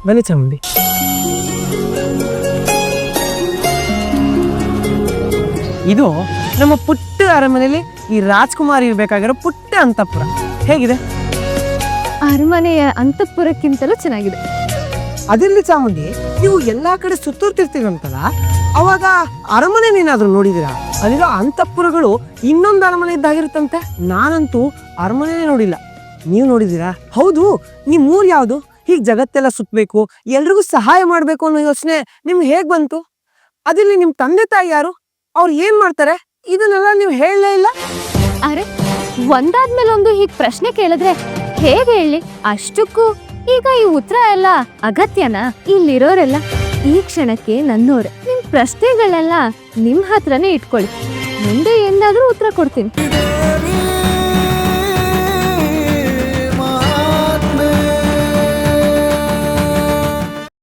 ಬನ್ನಿ ಚಾಮುಂಡಿ. ಇದು ನಮ್ಮ ಪುಟ್ಟ ಅರಮನೆಯಲ್ಲಿ ಈ ರಾಜ್ಕುಮಾರ್ ಇರ್ಬೇಕಾಗಿರೋ ಪುಟ್ಟ ಅಂತಃಪುರ. ಹೇಗಿದೆ? ಅರಮನೆಯ ಅಂತಃಪುರಕ್ಕಿಂತಲೂ ಚೆನ್ನಾಗಿದೆ. ಅದೆಲ್ಲಿ ಚಾಮುಂಡಿ, ನೀವು ಎಲ್ಲಾ ಕಡೆ ಸುತ್ತೂರ್ತಿರ್ತೀರಂತಲ್ಲ, ಅವಾಗ ಅರಮನೆ ಏನಾದ್ರು ನೋಡಿದಿರಾ? ಅಲ್ಲಿರೋ ಅಂತಃಪುರಗಳು ಇನ್ನೊಂದು ಅರಮನೆ ಇದ್ದಾಗಿರುತ್ತಂತೆ. ನಾನಂತೂ ಅರಮನೆ ನೋಡಿಲ್ಲ, ನೀವು ನೋಡಿದೀರಾ? ಹೌದು, ನಿಮ್ ಊರ್ ಯಾವ್ದು? ಹೀಗ್ ಜಗತ್ತೆಲ್ಲ ಸುತ್ತಬೇಕು, ಎಲ್ರಿಗೂ ಸಹಾಯ ಮಾಡ್ಬೇಕು ಅನ್ನೋ ಯೋಚನೆ ನಿಮ್ಗೆ ಹೇಗ್ ಬಂತು? ಅದಿಲ್ಲಿ ನಿಮ್ ತಂದೆ ತಾಯಿ ಯಾರು? ಅವ್ರು ಏನ್ ಮಾಡ್ತಾರೆ? ಇದನ್ನೆಲ್ಲ ನೀವು ಹೇಳಲೇ ಇಲ್ಲ. ಅರೆ, ಒಂದಾದ್ಮೇಲೆ ಒಂದು ಹೀಗ್ ಪ್ರಶ್ನೆ ಕೇಳಿದ್ರೆ ಹೇಗೆ ಹೇಳಿ? ಅಷ್ಟಕ್ಕೂ ಈಗ ಈ ಉತ್ತರ ಎಲ್ಲ ಅಗತ್ಯನಾ? ಇಲ್ಲಿರೋರೆಲ್ಲ ಈ ಕ್ಷಣಕ್ಕೆ ನನ್ನೋರೆ. ನಿಮ್ ಪ್ರಶ್ನೆಗಳೆಲ್ಲ ನಿಮ್ ಹತ್ರನೇ ಇಟ್ಕೊಳ್ಳಿ, ಮುಂದೆ ಎಂದಾದ್ರೂ ಉತ್ತರ ಕೊಡ್ತೀನಿ.